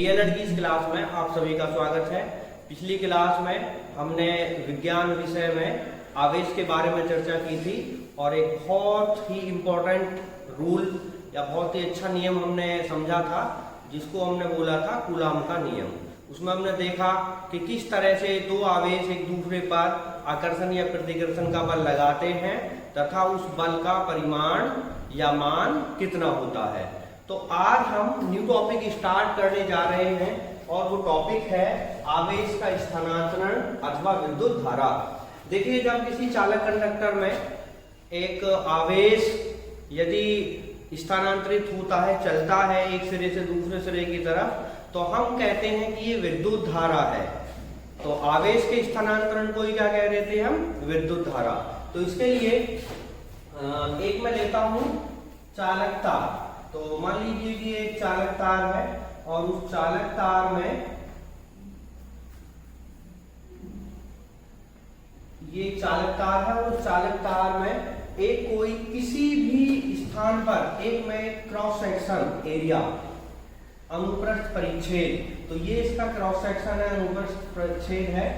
DElEd की इस class में आप सभी का स्वागत है। पिछली क्लास में हमने विज्ञान विषय में आवेश के बारे में चर्चा की थी और एक बहुत ही इम्पोर्टेंट रूल या बहुत ही अच्छा नियम हमने समझा था, जिसको हमने बोला था कूलाम का नियम। उसमें हमने देखा कि किस तरह से दो आवेश एक दूसरे पर आकर्षण या प्रतिकर्षण का बल लगाते हैं तथा उस बल का परिमाण या मान कितना होता है। तो आज हम न्यू टॉपिक स्टार्ट करने जा रहे हैं और वो टॉपिक है आवेश का स्थानांतरण अथवा विद्युत धारा। देखिए, जब किसी चालक कंडक्टर में एक आवेश यदि स्थानांतरित होता है, चलता है एक सिरे से दूसरे सिरे की तरफ, तो हम कहते हैं कि ये विद्युत धारा है। तो आवेश के स्थानांतरण को ही क्या कह रहे थे हम? विद्युत धारा। तो इसके लिए एक मैं लेता हूं चालक तार। तो मान लीजिए कि एक चालक तार है और उस चालक तार में ये चालक तार है और उस चालक तार में एक कोई किसी भी स्थान पर एक में क्रॉस सेक्शन एरिया, अनुप्रस्थ परिच्छेद, तो ये इसका क्रॉस सेक्शन है, अनुप्रस्थ परिच्छेद है,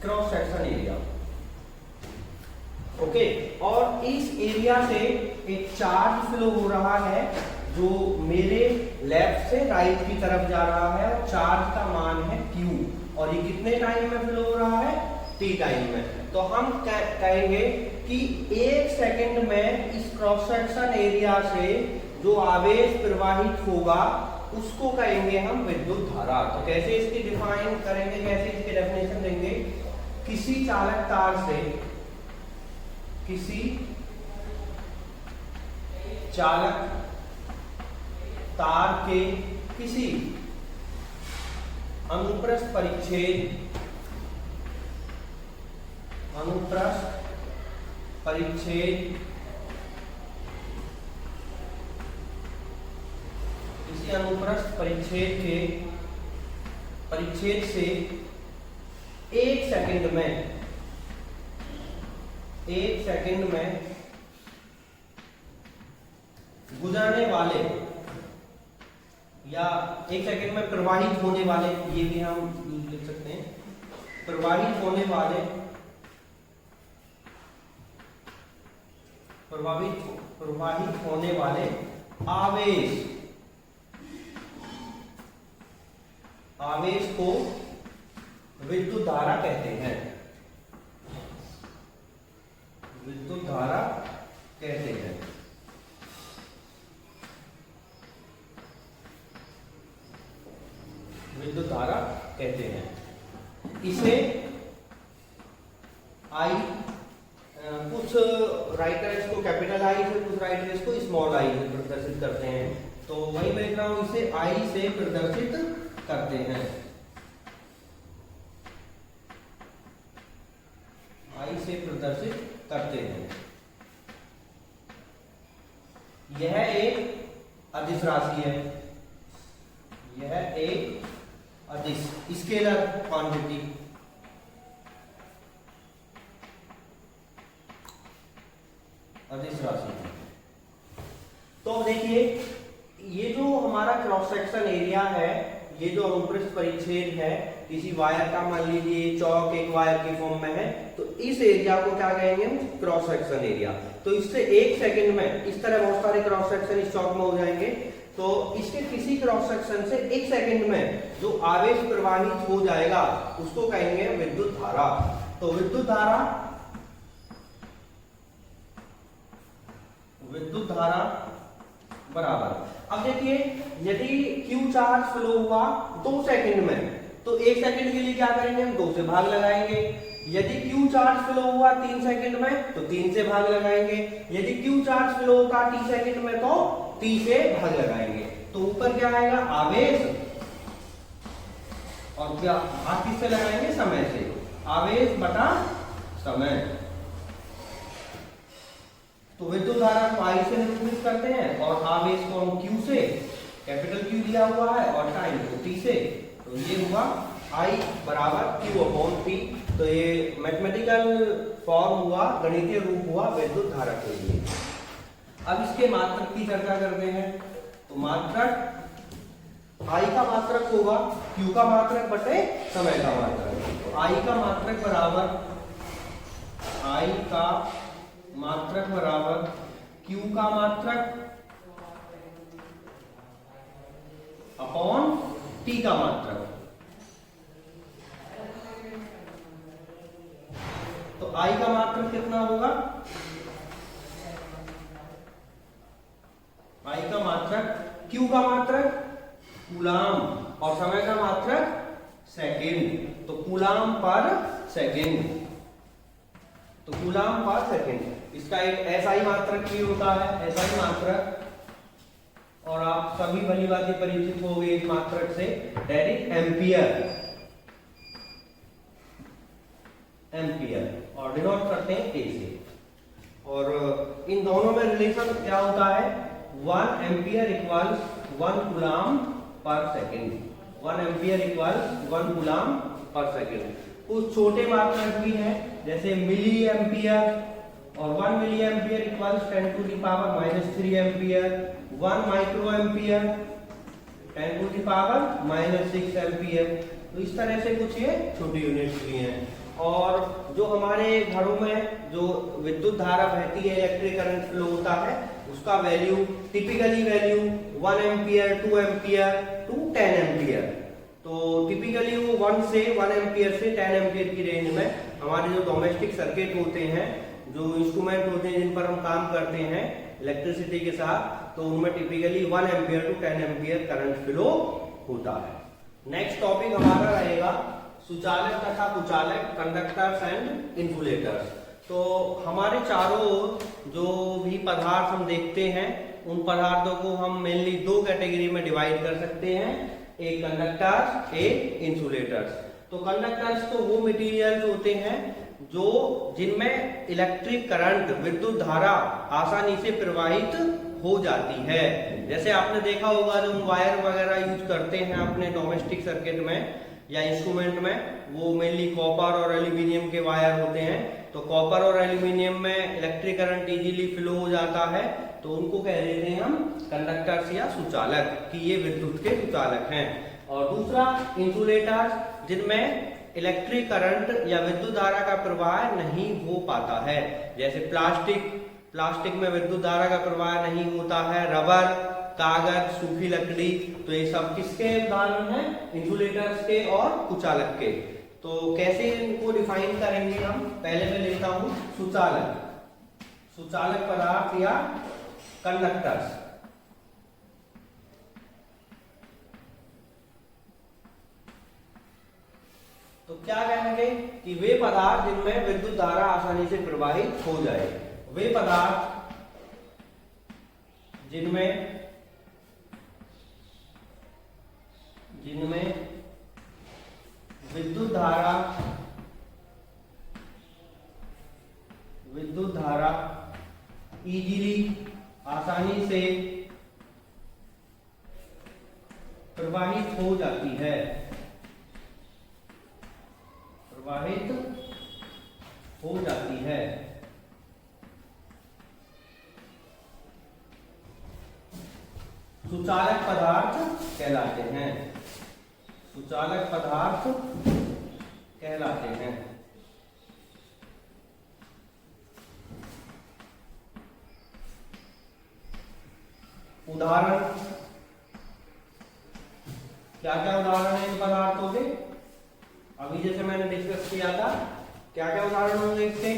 क्रॉस सेक्शन एरिया। ओके, और इस एरिया से एक चार्ज फ्लो हो रहा है जो मेरे लेफ्ट से राइट की तरफ जा रहा है और चार्ज का मान है Q, और ये कितने टाइम में फ्लो हो रहा है? T टाइम में। तो हम कहेंगे कि 1 सेकंड में इस क्रॉस सेक्शन एरिया से जो आवेश प्रवाहित होगा उसको कहेंगे हम विद्युत धारा। तो कैसे इसकी डिफाइन करेंगे, कैसे इसकी डेफिनेशन देंगे? किसी चालक तार से, किसी चालक तार के किसी अनुप्रस्थ परिच्छेद, अनुप्रस्थ परिच्छेद, किसी अनुप्रस्थ परिच्छेद के परिच्छेद से 1 सेकंड में, 1 सेकंड में गुजरने वाले या 1 सेकंड में प्रवाहित होने वाले, ये भी हम लिख सकते हैं, प्रवाहित होने वाले, प्रवाहित होने वाले आवेश, आवेश को विद्युत धारा कहते हैं, विद्युत धारा कहते हैं। विद्युत धारा कहते हैं। इसे आई, कुछ राइटर इसको कैपिटल आई से, कुछ राइटर इसको स्मॉल आई से प्रदर्शित करते हैं। तो वही मैं लिख रहा हूं, इसे आई से प्रदर्शित करते हैं, आई से प्रदर्शित करते हैं। यह एक अदिश राशि है, यह एक अदिश स्केलर क्वांटिटी, अदिश राशि। तो देखिए, ये जो हमारा क्रॉस सेक्शन एरिया है, ये जो अनुप्रस्थ परिच्छेद है किसी वायर का, मान लीजिए चौक एक वायर की फॉर्म में है, तो इस एरिया को क्या कहेंगे? Cross section area. तो इससे 1 सेकंड में इस तरह बहुत सारे क्रॉस सेक्शन इस चौक में हो जाएंगे। तो इसके किसी क्रॉस सेक्शन से 1 सेकंड में जो आवेश प्रवाहित हो जाएगा उसको कहेंगे विद्युत धारा। तो विद्युत धारा, विद्युत धारा बराबर, अब देखिए, यदि Q चार्ज फ्लो हुआ 2 सेकंड में, तो 1 सेकंड के लिए क्या करेंगे? हम 2 से भाग लगाएंगे। यदि Q चार्ज फ्लो हुआ 3 सेकंड में, तो 3 से भाग लगाएंगे। यदि Q चार्ज फ्लो होगा T सेकंड में, तो T से भाग लगाएंगे। तो ऊपर क्या आएगा? आवेश, और क्या भाग किससे लगाएंगे? समय से। आवेश बटा समय। तो विद्युत धारा को I से निरूपित करते हैं और आवेश को हम Q से, कैपिटल Q दिया हुआ है, और टाइम को T से। तो ये हुआ I बराबर Q/T। तो ये मैथमेटिकल फॉर्म हुआ, गणितीय रूप हुआ विद्युत धारा के लिए। अब इसके मात्रक की चर्चा करते हैं। तो मात्रक I का मात्रक होगा Q का मात्रक बटे समय का मात्रक। तो I का मात्रक बराबर Q का मात्रक अपॉन T का मात्रक। तो I का मात्रक कितना होगा? I का मात्रक Q का मात्रक कूलाम और समय का मात्रक सेकेंड। तो कूलाम पर सेकेंड, तो कूलाम पर सेकेंड। इसका एक SI मात्रक भी होता है, SI मात्रक, और आप सभी भली भांति परिचित हो गए इस मात्रक से, दैट इज एम्पियर, और डिनोट करते हैं A से। और इन दोनों में रिलेशन क्या होता है? 1 एम्पियर इक्वल्स 1 कूलाम पर सेकेंड। 1 एम्पियर इक्वल्स 1 कूलाम पर सेकेंड। कुछ छोटे मात्रक भी हैं जैसे मिली एम्पियर, और 1 milli ampere equals 10⁻³ ampere, 1 micro ampere 10⁻⁻6 ampere. तो इस तरह से कुछ ये छोटी यूनिट्स भी हैं। और जो हमारे घरों में जो विद्युत धारा बहती है, इलेक्ट्रिक करंट फ्लो होता है, उसका value typically value 1 ampere, 2 ampere to 10 ampere. तो टिपिकली वो 1 एम्पियर से 10 एम्पियर की रेंज में हमारे जो डोमेस्टिक सर्किट होते हैं, जो इंस्ट्रूमेंट होते हैं जिन पर हम काम करते हैं इलेक्ट्रिसिटी के साथ, तो उनमें typically 1 ampere to 10 ampere current flow होता है। नेक्स्ट टॉपिक हमारा रहेगा सुचालक तथा कुचालक, कंडक्टर्स एंड इंसुलेटर्स। तो हमारे चारों जो भी पदार्थ हम देखते हैं, उन पदार्थों को हम मेनली 2 कैटेगरी में डिवाइड कर सकते हैं, एक कंडक्टर्स, एक इंसुलेटर्स। तो कंडक्टर्स तो वो मटेरियल्स होते हैं जो जिनमें इलेक्ट्रिक करंट, विद्युत धारा आसानी से प्रवाहित हो जाती है। जैसे आपने देखा होगा जो हम वायर वगैरह यूज करते हैं अपने डोमेस्टिक सर्किट में या इंस्ट्रूमेंट में, वो मेनली कॉपर और एल्यूमिनियम के वायर होते हैं। तो कॉपर और एल्यूमिनियम में इलेक्ट्रिक करंट इजीली फ्लो हो जाता है, तो उनको कह देते हैं हम कंडक्टर्स या सुचालक, कि ये विद्युत के सुचालक हैं। और दूसरा इंसुलेटर्स, जिनमें इलेक्ट्रिक करंट या विद्युत धारा का प्रवाह नहीं हो पाता है, जैसे प्लास्टिक में विद्युत धारा का प्रवाह नहीं होता है, रबर, कागज, सूखी लकड़ी। तो ये सब किसके उदाहरण हैं? इंसुलेटर्स के और कुचालक के। तो कैसे इनको डिफाइन करेंगे हम? पहले मैं लेता हूं सुचालक पदार्थ या कंडक्टर्स। तो क्या कहेंगे कि वे पदार्थ जिनमें विद्युत धारा आसानी से प्रवाहित हो जाए, वे पदार्थ जिनमें विद्युत धारा इजीली, आसानी से प्रवाहित हो जाती है, सुचालक पदार्थ कहलाते हैं। उदाहरण, क्या क्या उदाहरण है इन पदार्थों के? अभी जैसे मैंने डिस्कस किया था, क्या क्या उदाहरण होंगे इसके?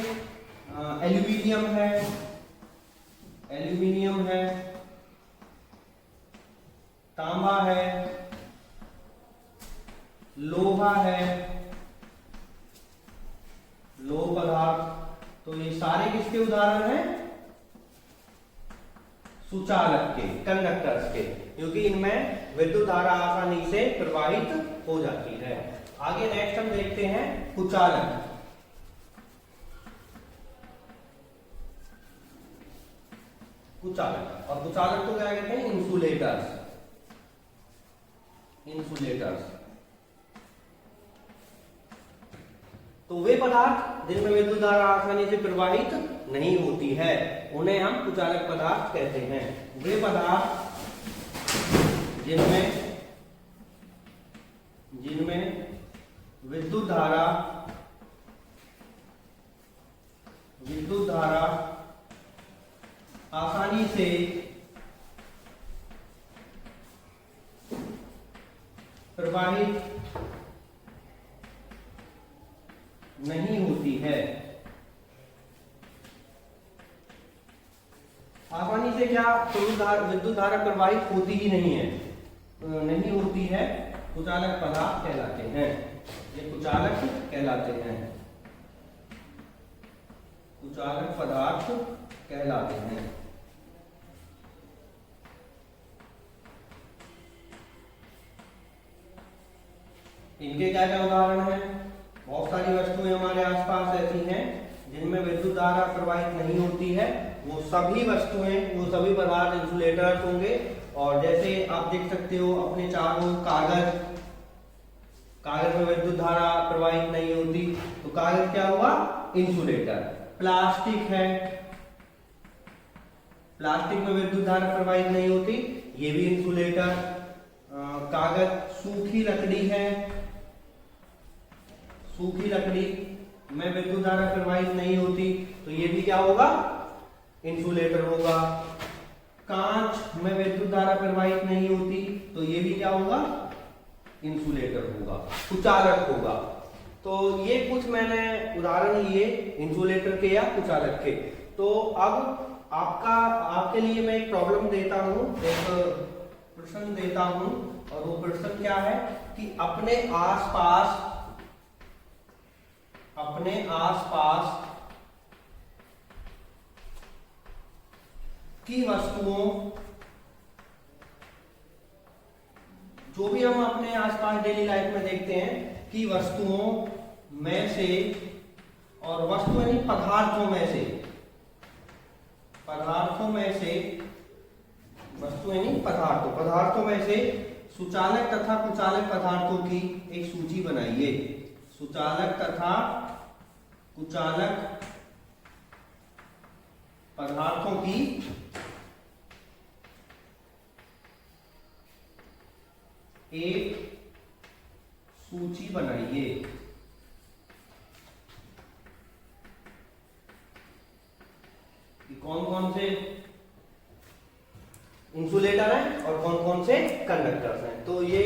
एल्यूमिनियम है, तांबा है, लोहा है, लोह पदार्थ। तो ये सारे किसके उदाहरण हैं? सुचालक के, कंडक्टर्स के, क्योंकि इनमें विद्युत धारा आसानी से प्रवाहित हो जाती है। आगे नेक्स्ट हम देखते हैं कुचालक। और कुचालक को क्या कहते हैं? इंसुलेटर्स। तो वे पदार्थ जिनमें विद्युत धारा आसानी से प्रवाहित नहीं होती है, उन्हें हम कुचालक पदार्थ कहते हैं। वे पदार्थ जिनमें विद्युत धारा आसानी से प्रवाहित नहीं होती है। आसानी से क्या विद्युत धारा प्रवाहित होती ही नहीं है, कुचालक पदार्थ कहलाते हैं। ये कुचालक कहलाते हैं, कुचालक पदार्थ कहलाते हैं। इनके क्या क्या उदाहरण हैं? बहुत सारी वस्तुएं हमारे आसपास ऐसी हैं जिनमें विद्युत धारा प्रवाहित नहीं होती है। वो सभी पदार्थ इंसुलेटर्स होंगे। और जैसे आप देख सकते हो अपने चारों कागज में विद्युत धारा प्रवाहित नहीं होती, तो कागज क्या हुआ? इंसुलेटर। प्लास्टिक है, प्लास्टिक में विद्युत धारा प्रवाहित नहीं होती, ये भी इंसुलेटर। कागज, सूखी लकड़ी है, सूखी लकड़ी में विद्युत धारा प्रवाहित नहीं होती, तो ये भी क्या होगा? इंसुलेटर होगा। कांच में विद्युत धारा प्रवाहित नहीं होती, तो ये भी क्या होगा? इंसुलेटर होगा, कुचालक होगा। तो ये कुछ मैंने उदाहरण लिए इंसुलेटर के या कुचालक के। तो अब आपके लिए मैं एक प्रॉब्लम देता हूं, एक प्रश्न देता हूं, और वो प्रश्न क्या है कि अपने आसपास की वस्तुओं, जो भी हम अपने आसपास डेली लाइफ में देखते हैं, कि वस्तुओं में से, और वस्तु यानी पदार्थों में से, पदार्थों में से सुचालक तथा कुचालक पदार्थों की एक सूची बनाइए। सुचालक तथा कुचालक पदार्थों की एक सूची बनाइए। कौन कौन से इंसुलेटर हैं और कौन कौन से कंडक्टर्स हैं। तो ये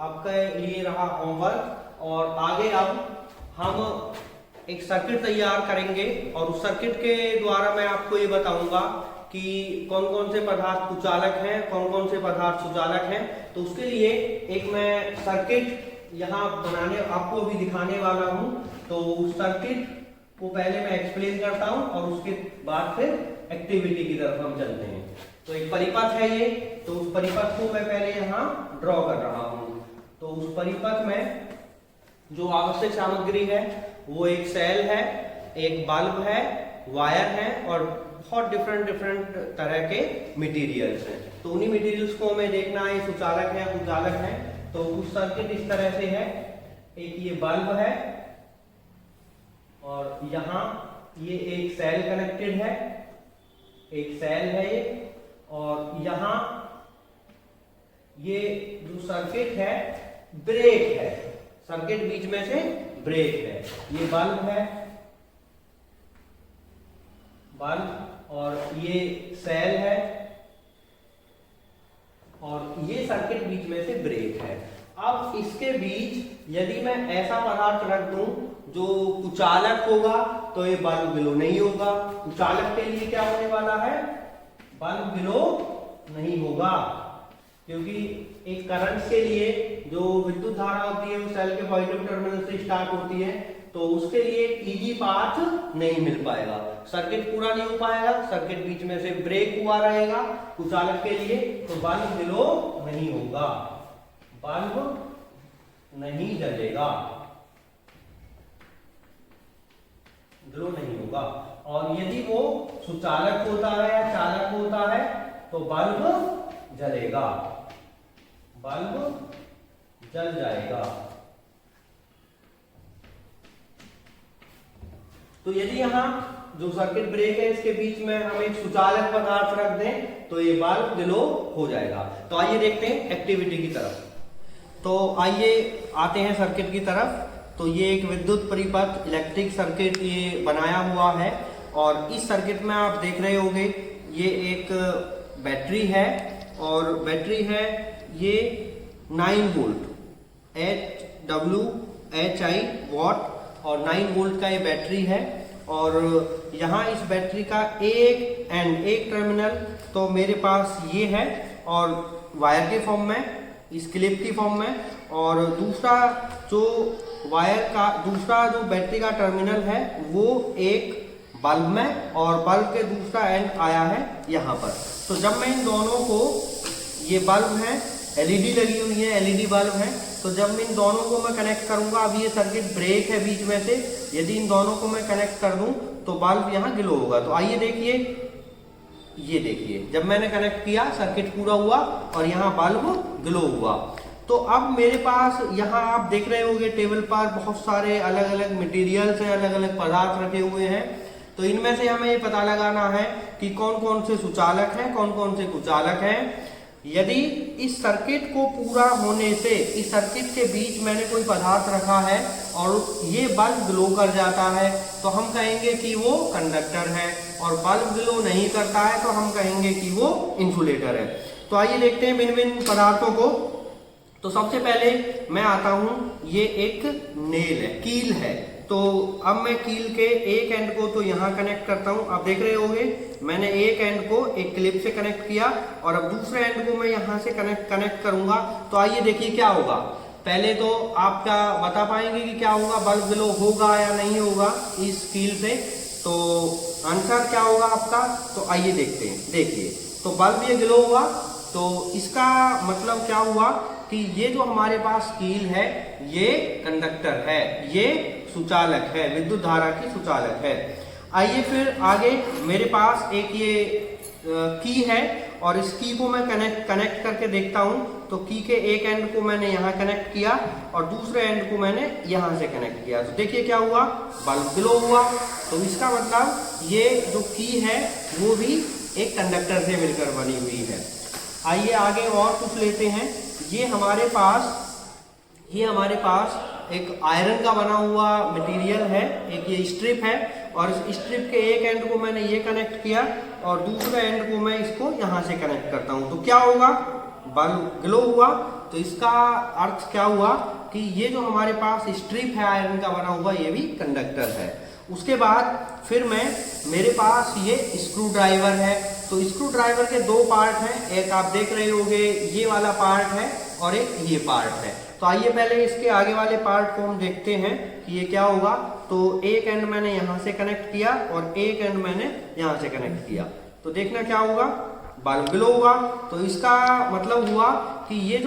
आपके लिए रहा होमवर्क। और आगे अब हम एक सर्किट तैयार करेंगे, और उस सर्किट के द्वारा मैं आपको ये बताऊंगा कि कौन कौन से पदार्थ कुचालक हैं, कौन कौन से पदार्थ सुचालक हैं। तो उसके लिए एक मैं सर्किट यहाँ बनाने आपको भी दिखाने वाला हूँ। तो उस सर्किट को पहले मैं एक्सप्लेन करता हूँ, और उसके बाद फिर एक्टिविटी की तरफ हम चलते हैं। तो एक परिपथ है ये, तो उस परिपथ को मैं पहले यहाँ ड्रॉ कर रहा हूँ। तो उस परिपथ में जो आवश्यक सामग्री है वो एक सेल है, एक बल्ब है, वायर है, और बहुत डिफरेंट तरह के मटेरियल्स हैं। तो उन्हीं मटेरियल्स को हमें देखना है सुचालक है कुचालक है। तो उस सर्किट इस तरह से है, एक ये बल्ब है, और यहाँ ये एक सेल कनेक्टेड है, एक सेल है ये, और यहाँ ये जो सर्किट है ब्रेक है, सर्किट बीच में से ब्रेक है। ये बल्ब है, और ये सेल है, और ये सर्किट बीच में से ब्रेक है। अब इसके बीच यदि मैं ऐसा पदार्थ रख दूं जो कुचालक होगा, तो ये बल्ब ग्लो नहीं होगा। कुचालक के लिए क्या होने वाला है? बल्ब ग्लो नहीं होगा, क्योंकि एक करंट के लिए जो विद्युत धारा होती है वो सेल के पॉजिटिव टर्मिनल से स्टार्ट होती है, तो उसके लिए इजी पाथ नहीं मिल पाएगा, सर्किट पूरा नहीं हो पाएगा, सर्किट बीच में से ब्रेक हुआ रहेगा कुचालक के लिए। तो बल्ब ग्लो नहीं होगा, बल्ब नहीं जलेगा, ग्लो नहीं होगा। और यदि वो सुचालक होता है या चालक होता है तो बल्ब जलेगा, बल्ब जल जाएगा। तो यदि यहां जो सर्किट ब्रेक है इसके बीच में हम एक सुचालक पदार्थ रख दें तो ये बल्ब ग्लो हो जाएगा। तो आइए देखते हैं एक्टिविटी की तरफ। तो आइए आते हैं सर्किट की तरफ। तो ये एक विद्युत परिपथ इलेक्ट्रिक सर्किट ये बनाया हुआ है और इस सर्किट में आप देख रहे होंगे ये एक बैटरी है और बैटरी है ये 9 वोल्ट HWHI वॉट और 9 वोल्ट का ये बैटरी है। और यहाँ इस बैटरी का एक टर्मिनल तो मेरे पास ये है और वायर के फॉर्म में, इस क्लिप की फॉर्म में, और दूसरा जो वायर का दूसरा जो बैटरी का टर्मिनल है वो एक बल्ब में और बल्ब के दूसरा एंड आया है यहाँ पर। तो जब मैं इन दोनों को, ये बल्ब है एलईडी लगी हुई है, एलईडी बल्ब है, तो जब मैं इन दोनों को मैं कनेक्ट करूंगा, अभी ये सर्किट ब्रेक है बीच में से, यदि इन दोनों को मैं कनेक्ट कर दूं तो बल्ब यहाँ ग्लो होगा। तो आइए देखिए, ये देखिए जब मैंने कनेक्ट किया सर्किट पूरा हुआ और यहाँ बल्ब ग्लो हुआ। तो अब मेरे पास यहाँ आप देख रहे होंगे टेबल पर बहुत सारे अलग अलग मटेरियल्स हैं, अलग अलग पदार्थ रखे हुए हैं। तो इनमें से हमें ये पता लगाना है कि कौन कौन से सुचालक हैं, कौन कौन से कुचालक हैं। यदि इस सर्किट को पूरा होने से इस सर्किट के बीच मैंने कोई पदार्थ रखा है और ये बल्ब ग्लो कर जाता है तो हम कहेंगे कि वो कंडक्टर है, और बल्ब ग्लो नहीं करता है तो हम कहेंगे कि वो इंसुलेटर है। तो आइए देखते हैं भिन्न भिन्न पदार्थों को। तो सबसे पहले मैं आता हूं, ये एक नेल है, कील है। तो अब मैं कील के एक एंड को तो यहाँ कनेक्ट करता हूँ। आप देख रहे होंगे मैंने एक एंड को एक क्लिप से कनेक्ट किया और अब दूसरे एंड को मैं यहाँ से कनेक्ट करूंगा। तो आइए देखिए क्या होगा। पहले तो आप क्या बता पाएंगे कि क्या होगा, बल्ब ग्लो होगा या नहीं होगा इस कील से? तो आंसर क्या होगा आपका? तो आइए देखते हैं। देखिए तो बल्ब ये ग्लो हुआ, तो इसका मतलब क्या हुआ कि ये जो हमारे पास कील है ये कंडक्टर है, ये सुचालक है, विद्युत धारा की सुचालक है। आइए फिर आगे मेरे पास एक ये की है और इस की को मैं कनेक्ट करके देखता हूं। तो की के एक एंड को मैंने यहाँ कनेक्ट किया और दूसरे एंड को मैंने यहाँ से कनेक्ट किया। तो देखिए क्या हुआ, बल्ब ग्लो हुआ। तो इसका मतलब ये जो की है वो भी एक कंडक्टर से मिलकर बनी हुई है। आइए आगे और कुछ लेते हैं। ये हमारे पास एक आयरन का बना हुआ मटेरियल है, एक ये स्ट्रिप है और इस स्ट्रिप के एक एंड को मैंने ये कनेक्ट किया और दूसरे एंड को मैं इसको यहाँ से कनेक्ट करता हूँ। तो क्या होगा, बल्ब ग्लो हुआ। तो इसका अर्थ क्या हुआ कि ये जो हमारे पास स्ट्रिप है आयरन का बना हुआ ये भी कंडक्टर है। उसके बाद फिर मेरे पास ये स्क्रू ड्राइवर है। तो स्क्रू ड्राइवर के दो पार्ट हैं, एक आप देख रहे होंगे ये वाला पार्ट है और एक ये पार्ट है। तो आइए पहले इसके आगे वाले पार्ट को हम देखते हैं कि ये क्या होगा। तो एक एंड मैंने यहाँ से कनेक्ट किया और एक एंड मैंने यहाँ से कनेक्ट किया। तो देखना क्या होगा, बल्ब ग्लो हुआ। तो इसका मतलब हुआ कि ये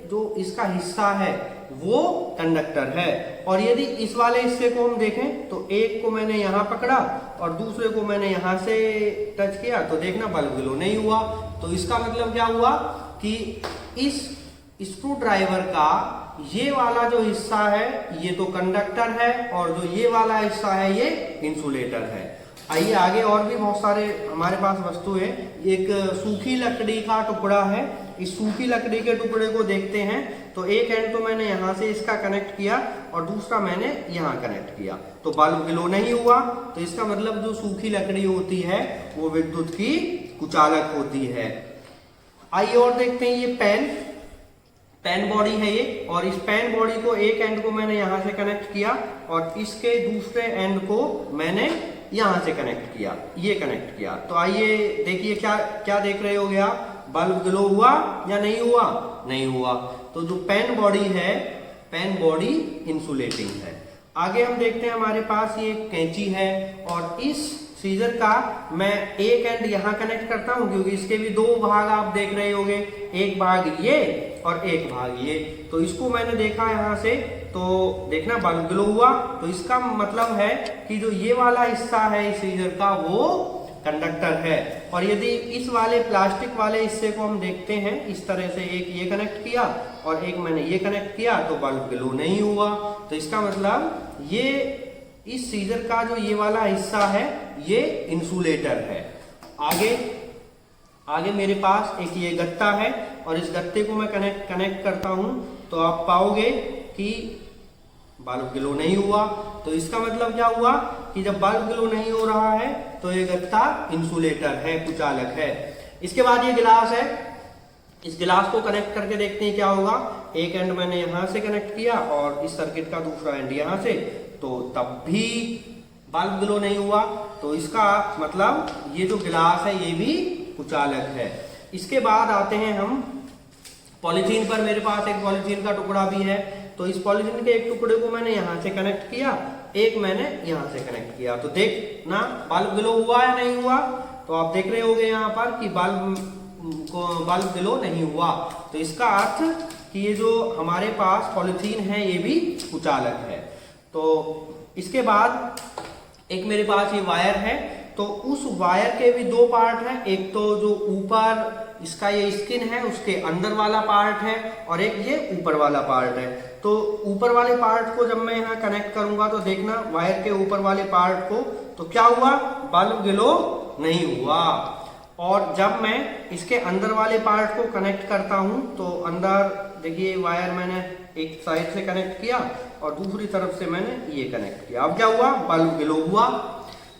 जो इसका हिस्सा है वो कंडक्टर है। और यदि इस वाले हिस्से को हम देखें तो एक को मैंने यहाँ पकड़ा और दूसरे को मैंने यहाँ से टच किया तो देखना बल्ब ग्लो नहीं हुआ। तो इसका मतलब क्या हुआ कि इस स्क्रू ड्राइवर का ये वाला जो हिस्सा है ये तो कंडक्टर है और जो ये वाला हिस्सा है ये इंसुलेटर है। आइए आगे और भी बहुत सारे हमारे पास वस्तु है। एक सूखी लकड़ी का टुकड़ा है, इस सूखी लकड़ी के टुकड़े को देखते हैं। तो एक एंड तो मैंने यहाँ से इसका कनेक्ट किया और दूसरा मैंने यहाँ कनेक्ट किया तो बल्ब ग्लो नहीं हुआ। तो इसका मतलब जो सूखी लकड़ी होती है वो विद्युत की कुचालक होती है। आइए और देखते हैं, ये पेन बॉडी है ये, और इस पेन बॉडी को एक एंड को मैंने यहाँ से कनेक्ट किया और इसके दूसरे एंड को मैंने यहाँ से कनेक्ट किया, ये कनेक्ट किया। तो आइए देखिए क्या देख रहे होगे आप, बल्ब ग्लो हुआ या नहीं हुआ? नहीं हुआ। तो जो पेन बॉडी है, पेन बॉडी इंसुलेटिंग है। आगे हम देखते हैं हमारे पास ये कैंची है और इस सीजर का मैं एक एंड यहाँ कनेक्ट करता हूँ क्योंकि इसके भी दो भाग आप देख रहे होंगे, एक भाग ये और एक भाग ये। तो इसको मैंने देखा यहाँ से तो देखना बल्ब ग्लो हुआ। तो इसका मतलब है कि जो ये वाला हिस्सा है इस सीजर का वो कंडक्टर है। और यदि इस वाले प्लास्टिक वाले हिस्से को हम देखते हैं, इस तरह से एक ये कनेक्ट किया और एक मैंने ये कनेक्ट किया तो बल्ब ग्लो नहीं हुआ। तो इसका मतलब ये इस सीजर का जो ये वाला हिस्सा है ये इंसुलेटर है। आगे मेरे पास एक ये गत्ता है और इस गत्ते को मैं कनेक्ट करता हूं तो आप पाओगे कि बल्ब ग्लो नहीं हुआ। तो इसका मतलब क्या हुआ कि जब बल्ब ग्लो नहीं हो रहा है तो ये गत्ता इंसुलेटर है, कुचालक है। इसके बाद ये गिलास है, इस गिलास को कनेक्ट करके देखते हैं क्या होगा। एक एंड मैंने यहां से कनेक्ट किया और इस सर्किट का दूसरा एंड यहां से, तो तब भी बल्ब ग्लो नहीं हुआ। तो इसका मतलब ये जो गिलास है ये भी कुचालक है। इसके बाद आते हैं हम पॉलीथीन पर। मेरे पास एक पॉलीथीन का टुकड़ा भी है, तो इस पॉलीथीन के एक टुकड़े को मैंने यहां से कनेक्ट किया, एक मैंने यहां से कनेक्ट किया। तो देखना बल्ब ग्लो हुआ या नहीं हुआ। तो आप देख रहे होंगे यहाँ पर कि बल्ब ग्लो नहीं हुआ। तो इसका अर्थ कि ये जो हमारे पास पॉलीथीन है ये भी कुचालक है। तो इसके बाद एक मेरे पास ये वायर है, तो उस वायर के भी दो पार्ट हैं। एक तो जो ऊपर इसका ये स्किन है उसके अंदर वाला पार्ट है और एक ये ऊपर वाला पार्ट है। तो ऊपर वाले पार्ट को जब मैं यहाँ कनेक्ट करूंगा तो देखना वायर के ऊपर वाले पार्ट को, तो क्या हुआ, बल्ब ग्लो नहीं हुआ। और जब मैं इसके अंदर वाले पार्ट को कनेक्ट करता हूं तो अंदर देखिए वायर मैंने एक साइड से कनेक्ट किया और दूसरी तरफ से मैंने ये कनेक्ट किया। अब क्या हुआ, बल्ब ग्लो हुआ।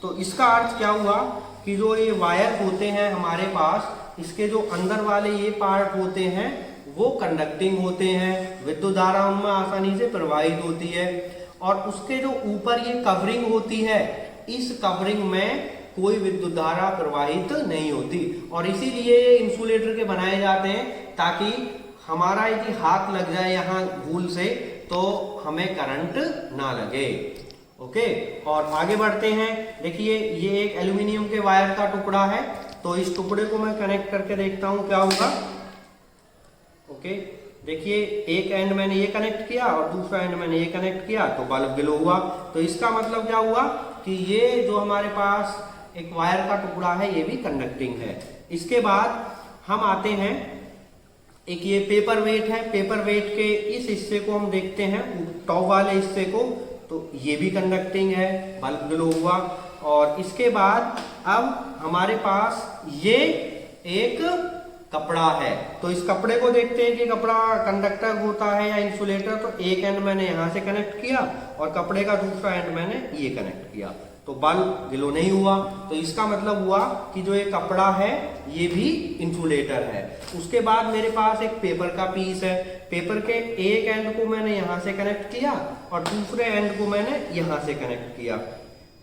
तो इसका अर्थ क्या हुआ कि जो ये वायर होते हैं हमारे पास, इसके जो अंदर वाले ये पार्ट होते हैं वो कंडक्टिंग होते हैं, विद्युत धारा उनमें आसानी से प्रवाहित होती है। और उसके जो ऊपर ये कवरिंग होती है, इस कवरिंग में कोई विद्युत धारा प्रवाहित नहीं होती। और इसीलिए इंसुलेटर के बनाए जाते हैं ताकि हमारा यदि हाथ लग जाए यहाँ भूल से तो हमें करंट ना लगे। ओके, और आगे बढ़ते हैं। देखिए ये एक एल्यूमिनियम के वायर का टुकड़ा है, तो इस टुकड़े को मैं कनेक्ट करके देखता हूं क्या होगा। ओके, देखिए एक एंड मैंने ये कनेक्ट किया और दूसरा एंड मैंने ये कनेक्ट किया तो बल्ब ग्लो हुआ। तो इसका मतलब क्या हुआ कि ये जो हमारे पास एक वायर का टुकड़ा है ये भी कंडक्टिंग है। इसके बाद हम आते हैं, एक ये पेपर वेट है, पेपर वेट के इस हिस्से को हम देखते हैं, टॉप वाले हिस्से को, तो ये भी कंडक्टिंग है, बल्ब ग्लो हुआ। और इसके बाद अब हमारे पास ये एक कपड़ा है, तो इस कपड़े को देखते हैं कि कपड़ा कंडक्टर होता है या इंसुलेटर। तो एक एंड मैंने यहां से कनेक्ट किया और कपड़े का दूसरा एंड मैंने ये कनेक्ट किया, तो बल्ब ग्लो नहीं हुआ। तो इसका मतलब हुआ कि जो ये कपड़ा है ये भी इंसुलेटर है। उसके बाद मेरे पास एक पेपर का पीस है, पेपर के एक एंड को मैंने यहां से कनेक्ट किया और दूसरे एंड को मैंने यहां से कनेक्ट किया,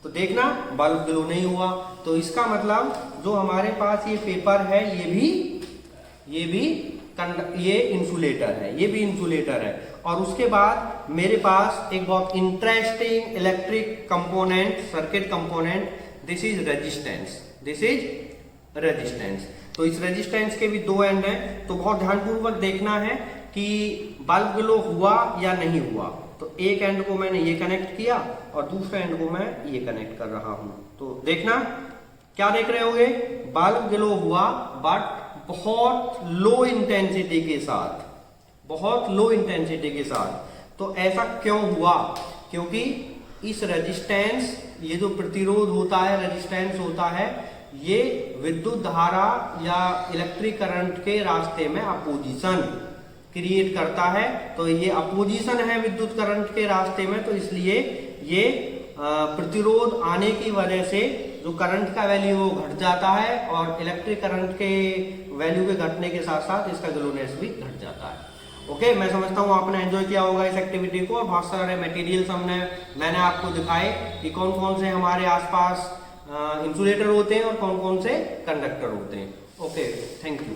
तो देखना बल्ब ग्लो नहीं हुआ। तो इसका मतलब जो हमारे पास ये पेपर है ये इंसुलेटर है, ये भी इंसुलेटर है। और उसके बाद मेरे पास एक बहुत interesting electric component, circuit component, this is resistance. तो इस रेजिस्टेंस के भी दो एंड हैं, तो बहुत ध्यानपूर्वक देखना है कि बल्ब ग्लो हुआ या नहीं हुआ। तो एक एंड को मैंने ये कनेक्ट किया और दूसरे एंड को मैं ये कनेक्ट कर रहा हूं, तो देखना क्या देख रहे होगे, बल्ब ग्लो हुआ बट बहुत लो इंटेंसिटी के साथ, बहुत लो इंटेंसिटी के साथ। तो ऐसा क्यों हुआ, क्योंकि इस रेजिस्टेंस, ये जो प्रतिरोध होता है, रेजिस्टेंस होता है, ये विद्युत धारा या इलेक्ट्रिक करंट के रास्ते में अपोजिशन क्रिएट करता है। तो ये अपोजिशन है विद्युत करंट के रास्ते में, तो इसलिए ये प्रतिरोध आने की वजह से जो करंट का वैल्यू वो घट जाता है और इलेक्ट्रिक करंट के वैल्यू के घटने के साथ साथ इसका ग्लोनेस भी घट जाता है। ओके, मैं समझता हूँ आपने एंजॉय किया होगा इस एक्टिविटी को। और बहुत सारे मटेरियल्स मैंने आपको दिखाए कि कौन कौन से हमारे आसपास इंसुलेटर होते हैं और कौन कौन से कंडक्टर होते हैं। Okay, thank you.